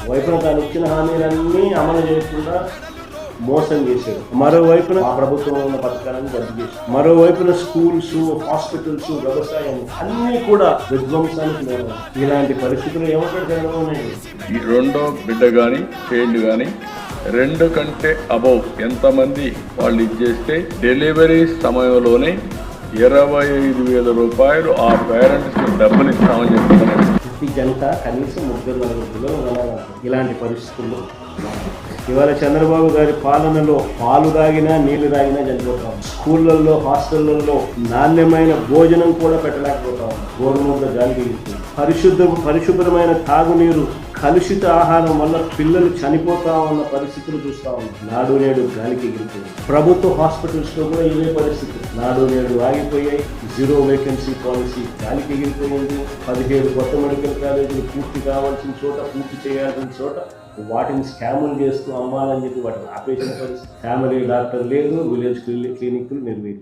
వైపున తాను ఇచ్చిన హామీలన్నీ అమలు చేయకుండా మోసం చేశాడు. మరోవైపున ఆ ప్రభుత్వం ఉన్న పథకాలను రద్దు చేశాడు. మరోవైపున స్కూల్స్, హాస్పిటల్స్, వ్యవసాయం అన్నీ కూడా విధ్వంసానికి లోనయ్యాయి. ఇలాంటి పరిస్థితులు ఏమంటాడు జగన్మోహన్ రెడ్డి? ఈ రెండో బిడ్డ కానీ చైల్డ్ కానీ 2 కంటే అబౌవ్ ఎంతమంది వాళ్ళు ఇచ్చేస్తే డెలివరీ సమయంలోనే 25,000 రూపాయలు ఆ పేరెంట్స్కి డబ్బులు ఇస్తామని చెప్తున్నారు. ఈ జనత కనీసం 3-4 పిల్లలు ఉన్నారు. ఇలాంటి పరిస్థితుల్లో ఇవాళ చంద్రబాబు గారి పాలనలో పాలు తాగినా నీళ్లు తాగినా చనిపోతాం. స్కూళ్ళల్లో, హాస్టళ్లలో నాణ్యమైన భోజనం కూడా పెట్టలేకపోతాం. గోరుముద్ద గాలికి పరిశుభ్రమైన తాగునీరు, కలుషిత ఆహారం వల్ల పిల్లలు చనిపోతా ఉన్న పరిస్థితులు చూస్తా ఉన్నాం. నాడు నేడు గాలికి ఎగిరిపోయింది. ప్రభుత్వ హాస్పిటల్స్ లో కూడా ఇవే పరిస్థితి. నాడు నేడు ఆగిపోయాయి. 0 వేకెన్సీ పాలసీ గాలికి ఎగిరిపోయింది. 17 కొత్త మెడికల్ కాలేజీలు పూర్తి కావాల్సిన చోట, పూర్తి చేయాల్సిన చోట వాటిని స్కాములు చేస్తూ అమ్మాలని చెప్పి వాటిని ఆపేసిన పరిస్థితి. ఫ్యామిలీ డాక్టర్ లేదు, విలేజ్ క్లినిక్లు నిర్వీర్యం.